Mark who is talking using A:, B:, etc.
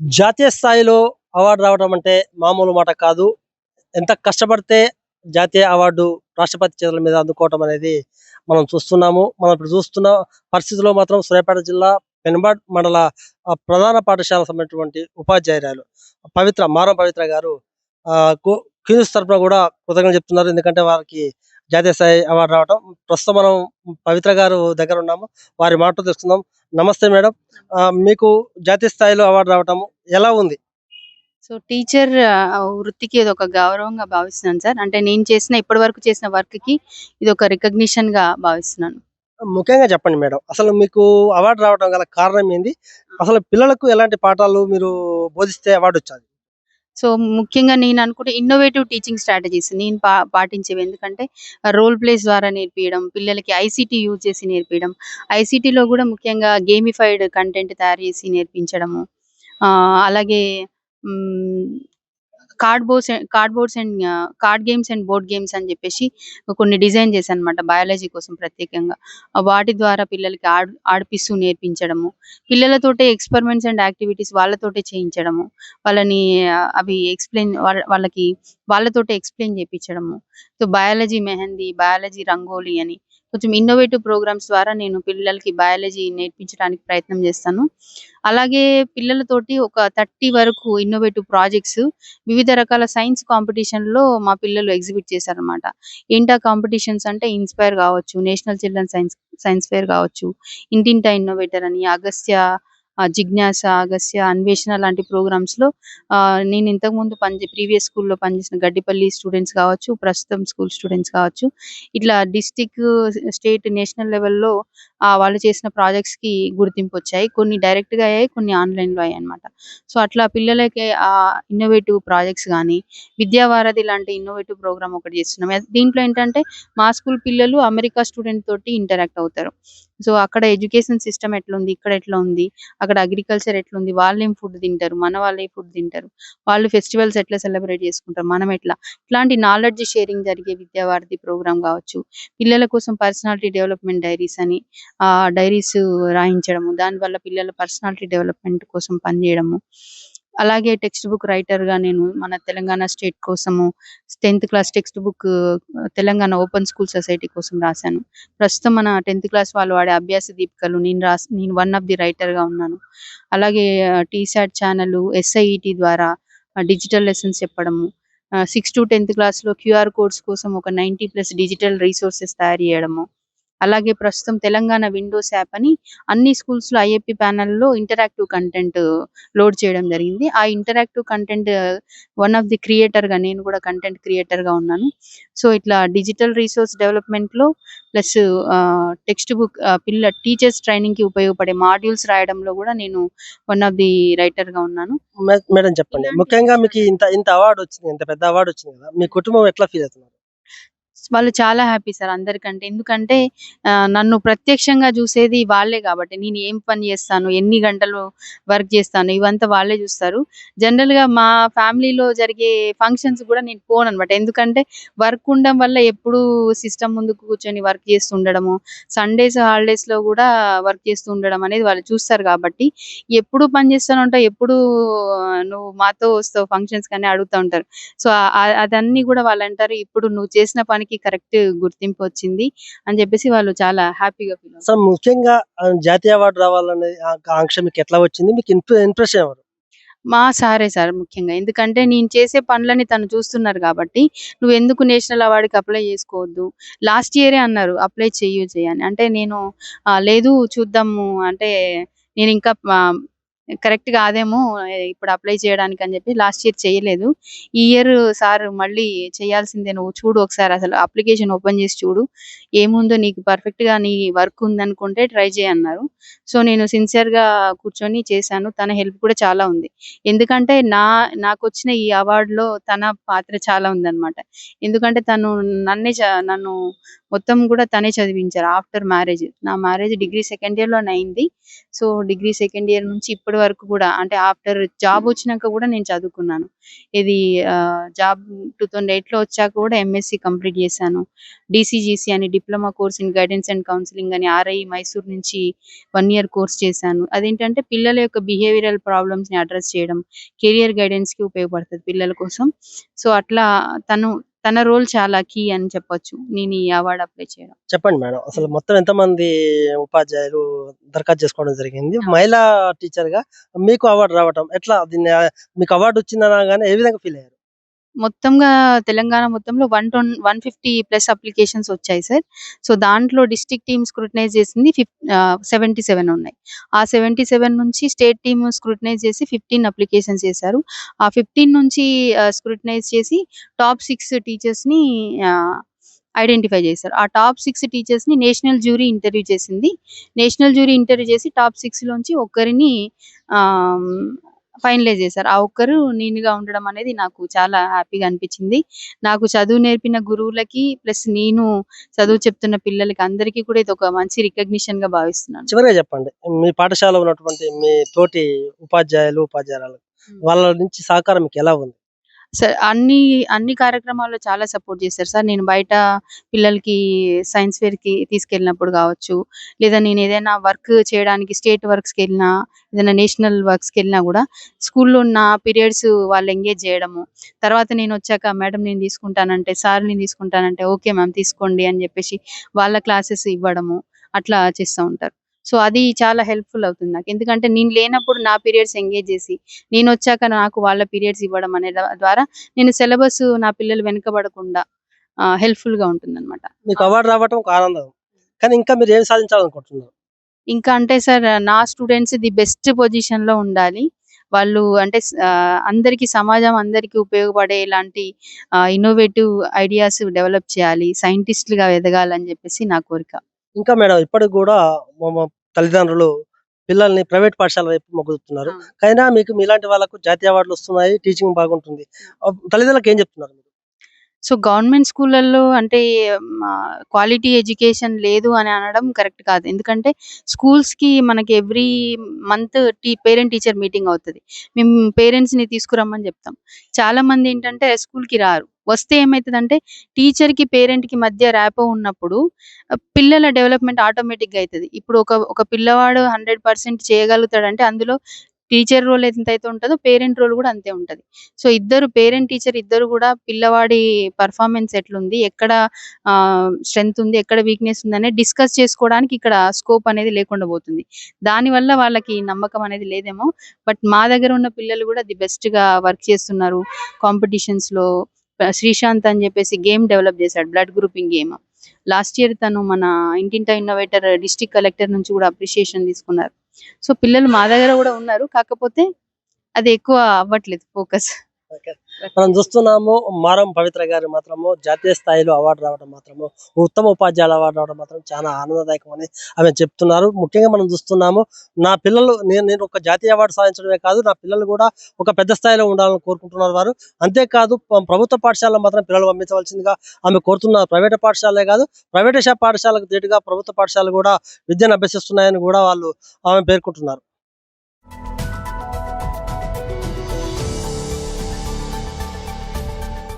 A: జాతీయ స్థాయిలో అవార్డు రావడం అంటే మామూలు మాట కాదు. ఎంత కష్టపడితే జాతీయ అవార్డు రాష్ట్రపతి చేతుల మీద అందుకోవటం అనేది మనం చూస్తున్నాము. మనం ఇప్పుడు చూస్తున్న పరిస్థితిలో మాత్రం సూర్యాపేట జిల్లా పెనుబాడ్ మండల ప్రధాన పాఠశాలకు సంబంధించినటువంటి ఉపాధ్యాయురాలు మారం పవిత్ర గారు క్వీన్స్ తరపున కూడా కృతజ్ఞతలు చెప్తున్నారు. ఎందుకంటే వారికి జాతీయ స్థాయి అవార్డు రావటం. ప్రస్తుతం మనం పవిత్ర గారు దగ్గర ఉన్నాము. వారి మాటలు తెలుసుకుందాం. నమస్తే మేడం. మీకు జాతీయ స్థాయిలో అవార్డు రావటం ఎలా ఉంది?
B: సో టీచర్ వృత్తికి ఇదొక గౌరవంగా భావిస్తున్నాను సార్. అంటే నేను ఇప్పటివరకు చేసిన వర్క్‌కి ఇదొక రికగ్నిషన్‌గా భావిస్తున్నాను.
A: ముఖ్యంగా చెప్పండి మేడం. అసలు మీకు అవార్డు రావడం గల కారణం ఏంది? అసలు పిల్లలకు ఎలాంటి పాఠాలు మీరు బోధిస్తే అవార్డొచ్చాది?
B: సో ముఖ్యంగా నేను అనుకుంటే ఇన్నోవేటివ్ టీచింగ్ స్ట్రాటజీస్ నేను పాటించేవి. ఎందుకంటే రోల్ ప్లేస్ ద్వారా నేర్పియడం, పిల్లలకి ఐసీటీ యూజ్ చేసి నేర్పియడం. ఐసీటీలో గూడా ముఖ్యంగా గేమిఫైడ్ కంటెంట్ తయారు చేసి నేర్పించడము. అలాగే హ్మ్. Card games and board games అని జెప్పేసి కొన్ని డిజైన్ చేశానన్నమాట బయాలజీ కోసం ప్రత్యేకంగా. వాటి ద్వారా పిల్లలకి ఆడిపిస్తూ నేర్పించడము. పిల్లలతోటే ఎక్స్‌పెరిమెంట్స్ అండ్ యాక్టివిటీస్ వాళ్ళతోటే చేయించడము. వాళ్ళని అవి వాళ్ళతోటే ఎక్స్‌ప్లెయిన్ చేపిచ్చడము. So, biology mehndi, biology rangoli అని కొంచెం ఇన్నోవేటివ్ ప్రోగ్రామ్స్ ద్వారా నేను పిల్లలకి బయాలజీ నేర్పించడానికి ప్రయత్నం చేస్తాను. అలాగే పిల్లలతోటి ఒక 30 వరకు ఇన్నోవేటివ్ ప్రాజెక్ట్స్ వివిధ రకాల సైన్స్ కాంపిటీషన్‌లో మా పిల్లలు ఎగ్జిబిట్ చేశారన్నమాట. ఏంటా కాంపిటీషన్స్ అంటే ఇన్‌స్పైర్ గావచ్చు, national children science science fair గావచ్చు, ఇంటింటా ఇన్నోవేటర్ అని, జిజ్ఞాస, అగస్త్య, అన్వేషణ లాంటి ప్రోగ్రామ్స్‌లో నేను ఇంతకుముందు ప్రీవియస్ స్కూల్‌లో పనిచేసిన గడ్డిపల్లి స్టూడెంట్స్ కావచ్చు, ప్రస్తుతం స్కూల్ స్టూడెంట్స్ కావచ్చు, ఇట్లా డిస్ట్రిక్ట్, స్టేట్, నేషనల్ లెవెల్‌లో వాళ్ళు చేసిన ప్రాజెక్ట్స్‌కి గుర్తింపొచ్చాయి. కొన్ని డైరెక్ట్‌గా అయ్యాయి, కొన్ని ఆన్‌లైన్‌లో అయ్యాయన్నమాట. సో, అట్లా పిల్లలకి ఇన్నోవేటివ్ ప్రాజెక్ట్స్ గాని, విద్యావారధి లాంటి ఇన్నోవేటివ్ ప్రోగ్రామ్ ఒకటి చేస్తున్నాం. దీంట్లో ఏంటంటే మా స్కూల్ పిల్లలు అమెరికా స్టూడెంట్ తోటి ఇంటరాక్ట్ అవుతారు. సో, అక్కడ ఎడ్యుకేషన్ సిస్టమ్ ఎట్లుంది? ఇక్కడ ఎట్లా ఉంది? అక్కడ అగ్రికల్చర్ ఎట్లుంది? వాళ్ళేం ఫుడ్ తింటారు? మన వాళ్ళు ఏ ఫుడ్ తింటారు? వాళ్ళు ఫెస్టివల్స్ ఎట్లా సెలబ్రేట్ చేసుకుంటారు? మనం ఎట్లా? ఇట్లాంటి నాలెడ్జ్ షేరింగ్ జరిగే విద్యావారధి ప్రోగ్రామ్ గావచ్చు. పిల్లల కోసం పర్సనాలిటీ డెవలప్‌మెంట్ డైరీస్ అని డైరీస్ రాయించడము. దానివల్ల పిల్లల పర్సనాలిటీ డెవలప్‌మెంట్ కోసం పనిజేయడము. అలాగే టెక్స్ట్ బుక్ రైటర్‌గా నేను మన తెలంగాణ స్టేట్ కోసము 10థ్ class text book Telangana open school society కోసం రాశాను. ప్రస్తుతం మన 10థ్ క్లాస్ వాళ్ళు వాడే అభ్యాస దీపికలు నేను వన్ ఆఫ్ ది రైటర్‌గా ఉన్నాను. అలాగే టీసాట్ ఛానెల్, ఎస్ఐఈటీ ద్వారా డిజిటల్ లెసన్స్ చెప్పడము. 6-10థ్ క్లాస్‌లో క్యూఆర్ కోడ్స్ కోసం ఒక 90+ డిజిటల్ రిసోర్సెస్ తయారు చేయడము. అలాగే ప్రస్తుతం తెలంగాణ విండోస్ యాప్ అని అన్ని స్కూల్స్‌లో ఐఏపీ ప్యానెల్‌లో ఇంటరాక్టివ్ కంటెంట్ లోడ్ చేయడం జరిగింది. ఆ interactive content one of the క్రియేటర్‌గా నేను కూడా కంటెంట్ క్రియేటర్‌గా ఉన్నాను. సో, ఇట్లా డిజిటల్ రిసోర్స్ డెవలప్‌మెంట్‌లో ప్లస్ టెక్స్ట్ బుక్ టీచర్స్ ట్రైనింగ్‌కి ఉపయోగపడే మాడ్యూల్స్ రాయడంలో కూడా నేను వన్ ఆఫ్ ది రైటర్‌గా ఉన్నాను.
A: మేడం చెప్పండి.
B: ఇలాంటి
A: ముఖ్యంగా మీకు
B: విషయాలు
A: ఇంత ఇంత అవార్డొచ్చింది. ఇంత పెద్ద అవార్డొచ్చింది కదా! మీ కుటుంబం ఎట్లా ఫీల్ అవుతున్నారు?
B: వాళ్ళు చాలా హ్యాపీ సార్ అందరికంటే. ఎందుకంటే నన్ను ప్రత్యక్షంగా జూసేది వాళ్ళే గాబట్టి. నేను ఏం పని జేస్తాను, ఎన్ని గంటలు వర్క్ జేస్తాను, ఇవంతా వాళ్ళే జూస్తారు. జనరల్‌గా మా ఫ్యామిలీలో జరిగే ఫంక్షన్స్ గూడా నేను పోననమాట. ఎందుకంటే వర్క్ ఉండడం వల్ల ఎప్పుడూ సిస్టమ్ ముందు కూర్చొని వర్క్ చేస్తూ ఉండడము, సండేస్, హాలిడేస్‌లో గూడా వర్క్ చేస్తూ ఉండడం అనేది వాళ్ళు చూస్తారు గాబట్టి, ఎప్పుడు పని జేస్తూనే ఉంటావు, ఎప్పుడూ నువ్వు మాతో వస్తావు ఫంక్షన్స్‌కని అడుగుతా ఉంటారు. సో, అదన్నీ గూడా వాళ్ళంటారు, "ఇప్పుడు నువ్వు చేసిన పనికి కరెక్ట్ గుర్తింపొచ్చింది" అని జెప్పేసి వాళ్ళు చాలా హ్యాపీగా ఫీలవుతారు.
A: అసలు ముఖ్యంగా జాతీయ అవార్డు రావాలనే ఆకాంక్ష మీకెట్లా వచ్చింది? మీకు ఇంప్రెషన్ ఎవరు?
B: మా సారే సార్ ముఖ్యంగా. ఎందుకంటే నేను చేసే పనులని తను చూస్తున్నారు గాబట్టి, "నువ్వెందుకు నేషనల్ అవార్డ్‌కి అప్లై జేసుకోవద్దు?" లాస్ట్ ఇయరే అన్నారు, "అప్లై చెయ్యి" అని. అంటే నేను లేదు చూద్దాము అంటే నేనింకా కరెక్ట్ కాదేమో ఇప్పుడు అప్లై చేయడానికి అని చెప్పి లాస్ట్ ఇయర్ చేయలేదు. ఈ ఇయర్ సార్ మళ్ళీ చేయాల్సిందే నువ్వు చూడు ఒకసారి అసలు అప్లికేషన్ ఓపెన్ చేసి చూడు. ఏముందో నీకు పర్ఫెక్ట్‌గా నీ వర్క్ ఉందనుకుంటే ట్రై చెయి అన్నారు. సో, నేను సిన్సియర్‌గా కూర్చొని చేశాను. తన హెల్ప్ కూడా చాలా ఉంది. ఎందుకంటే నాకొచ్చిన ఈ అవార్డ్‌లో తన పాత్ర చాలా ఉందన్నమాట. ఎందుకంటే తను నన్ను మొత్తం కూడా తనే చదివించారు ఆఫ్టర్ మ్యారేజ్. నా మ్యారేజ్ డిగ్రీ సెకండ్ ఇయర్‌లోనే అయింది. సో, డిగ్రీ సెకండ్ ఇయర్ నుంచి ఇప్పటి వరకు కూడా అంటే ఆఫ్టర్ జాబ్ వచ్చినాక కూడా నేను చదువుకున్నాను. ఇది జాబ్ 2008లో వచ్చాక కూడా ఎంఎస్‌సి కంప్లీట్ చేశాను. డీసీజీసీ అని diploma course in guidance and counselling అని ఆర్ఐ మైసూర్ నుంచి 1 ఇయర్ కోర్స్ చేశాను. అదేంటంటే పిల్లల యొక్క బిహేవియరల్ ప్రాబ్లమ్స్‌ని అడ్రెస్ చేయడం, కెరియర్ గైడెన్స్‌కి ఉపయోగపడతది పిల్లల కోసం. సో, అట్లా తన రోల్ చాలా కీ అని చెప్పొచ్చు. నేను ఈ అవార్డ్ అప్లై చేయడం.
A: చెప్పండి మేడం. అసలు మొత్తం ఎంతమంది ఉపాధ్యాయులు దరఖాస్తు చేసుకోవడం జరిగింది?
B: ఆ!
A: మహిళా టీచర్‌గా మీకు అవార్డ్ రావటం ఎట్లా? దీన్ని మీకు అవార్డ్ వచ్చిందనగానే ఏ విధంగా ఫీల్ అయ్యారు?
B: మొత్తంగా తెలంగాణ మొత్తంలో 150 ప్లస్ అప్లికేషన్స్ వచ్చాయి సార్. సో, దాంట్లో డిస్ట్రిక్ట్ టీమ్ స్క్రూటనైజ్ చేసింది 77 ఉన్నాయి. ఆ 77 నుంచి స్టేట్ టీమ్ స్క్రూటనైజ్ చేసి 15 అప్లికేషన్స్ చేశారు. ఆ 15 నుంచి స్క్రూటనైజ్ చేసి టాప్ 6 టీచర్స్‌ని ఐడెంటిఫై చేశారు. ఆ టాప్ 6 టీచర్స్‌ని నేషనల్ జ్యూరీ ఇంటర్వ్యూ చేసింది. నేషనల్ జ్యూరీ ఇంటర్వ్యూ చేసి టాప్ 6 లోంచి ఒక్కరిని ఆహ్, ఫైనలైజ్ చేశారు. ఆ ఒక్కరు నేనుగా ఉండడం అనేది నాకు చాలా హ్యాపీగా అనిపించింది. నాకు చదువు నేర్పిన గురువులకి, ప్లస్ నేను చదువు చెప్తున్న పిల్లలకి అందరికీ కూడా ఇదొక మంచి రికగ్నిషన్‌గా భావిస్తున్నాను.
A: చివరగా చెప్పండి. మీ పాఠశాలలో ఉన్నటువంటి మీ తోటి ఉపాధ్యాయులు, ఉపాధ్యాయురాలు
B: హ్మ్.
A: వాళ్ళ నుంచి సహకారం మీకెలా ఉంది?
B: అన్ని కార్యక్రమాల్లో చాలా సపోర్ట్ చేశారు సార్. నేను బయట పిల్లలకి సైన్స్ ఫెయిర్‌కి తీసుకెళ్ళినప్పుడు గావచ్చు, లేదా నేనేదైనా వర్క్ చేయడానికి స్టేట్ వర్క్స్‌కెళ్ళినా, ఏదైనా నేషనల్ వర్క్స్‌కెళ్ళినా గూడా స్కూల్‌లో ఉన్న పీరియడ్స్ వాళ్ళు ఎంగేజ్ జేయడము. తర్వాత నేనొచ్చాక మేడం నేను తీసుకుంటానంటే, సార్ నేను తీసుకుంటానంటే, ఓకే మ్యామ్ తీసుకోండి అని జెప్పేసి వాళ్ళ క్లాసెస్ ఇవ్వడము. అట్లా చేస్తా ఉంటారు. సో, అది చాలా హెల్ప్‌ఫుల్ అవుతుంది నాకు. ఎందుకంటే నేను లేనప్పుడు నా పీరియడ్స్ ఎంగేజ్ జేసి, నేనొచ్చాక నాకు వాళ్ళ పీరియడ్స్ ఇవ్వడం అనే ద్వారా నేను సిలబస్ నా పిల్లలు వెనకబడకుండా హెల్ప్‌ఫుల్‌గా ఉంటుందనమాట.
A: మీకు
B: ఆ!
A: అవార్డ్ రావటం ఒక ఆనందం. కానీ ఇంకా మీరు ఏం సాధించాలనుకుంటున్నారు?
B: ఇంకా అంటే సార్ నా స్టూడెంట్స్ ది బెస్ట్ పొజిషన్‌లో ఉండాలి. వాళ్ళు అంటే అందరికి సమాజం అందరికి ఉపయోగపడేలాంటి ఇన్నోవేటివ్ ఐడియాస్ డెవలప్ చేయాలి. సైంటిస్ట్‌లుగా ఎదగాలని జెప్పేసి నా కోరిక.
A: ఇంకా మేడం ఇప్పటికి గూడా మా తల్లిదండ్రులు పిల్లల్ని ప్రైవేట్ పాఠశాల వైపు మొగ్గుతున్నారు.
B: ఆ!
A: అయినా మీకు మీలాంటి వాళ్ళకు జాతీయ అవార్డులొస్తున్నాయి. టీచింగ్ బాగుంటుంది. తల్లిదండ్రులకు ఏం చెప్తున్నారు మీరు?
B: సో, గవర్నమెంట్ స్కూళ్ళల్లో అంటే క్వాలిటీ ఎడ్యుకేషన్ లేదు అని అనడం కరెక్ట్ కాదు. ఎందుకంటే స్కూల్స్‌కి మనకి every month parent teacher meeting అవుతది. మేము పేరెంట్స్‌ని తీసుకురమ్మని చెప్తాం. చాలామందేంటంటే స్కూల్‌కి రారు. వస్తే ఏమైతదంటే టీచర్‌కి, పేరెంట్‌కి మధ్య ర్యాపో ఉన్నప్పుడు పిల్లల డెవలప్‌మెంట్ ఆటోమేటిక్‌గా అయితది. ఇప్పుడు ఒక పిల్లవాడు 100% చేయగలుగుతాడంటే అందులో టీచర్ రోల్ ఎంతైతే ఉంటదో పేరెంట్ రోల్ గూడా అంతే ఉంటది. సో, పేరెంట్, టీచర్ ఇద్దరు గూడా పిల్లవాడి పెర్ఫార్మన్స్ ఎట్లుంది? ఎక్కడ స్ట్రెంత్ ఉంది? ఎక్కడ వీక్‌నెస్ ఉందనేది డిస్కస్ చేసుకోవడానికి ఇక్కడ స్కోప్ అనేది లేకుండా పోతుంది. దానివల్ల వాళ్ళకి నమ్మకం అనేది లేదేమో. బట్ మా దగ్గర ఉన్న పిల్లలు గూడా ది బెస్ట్‌గా వర్క్ చేస్తున్నారు. కాంపిటీషన్స్‌లో శ్రీశాంత్ అని జెప్పేసి గేమ్ డెవలప్ జేశాడు. Blood grouping game. Last year తను మన ఇంటింటా ఇన్నోవేటర్ డిస్ట్రిక్ట్ కలెక్టర్ నుంచి గూడా అప్రిషియేషన్ తీసుకున్నారు. సో, పిల్లలు మా దగ్గర గూడా ఉన్నారు. కాకపోతే అది ఎక్కువ అవ్వట్లేదు ఫోకస్.
A: ఓకే. మనం చూస్తున్నాము మారం పవిత్ర గారు మాత్రము జాతీయ స్థాయిలో అవార్డ్ రావడం మాత్రము, ఉత్తమ ఉపాధ్యాయుల అవార్డ్ రావడం మాత్రం చాలా ఆనందదాయకమని ఆమె చెప్తున్నారు. ముఖ్యంగా మనం చూస్తున్నాము నా పిల్లలు నేను ఒక జాతీయ అవార్డ్ సాధించడమే కాదు, నా పిల్లలు కూడా ఒక పెద్ద స్థాయిలో ఉండాలని కోరుకుంటున్నారు వారు. అంతేకాదు ప్రభుత్వ పాఠశాలలో మాత్రం పిల్లలు పంపించవలసిందిగా ఆమె కోరుతున్నారు. ప్రైవేట్ పాఠశాలే కాదు, ప్రైవేట్ పాఠశాలకు ధీటుగా ప్రభుత్వ పాఠశాలలు కూడా విద్యను అభ్యసిస్తున్నాయని కూడా ఆమె పేర్కొంటున్నారు.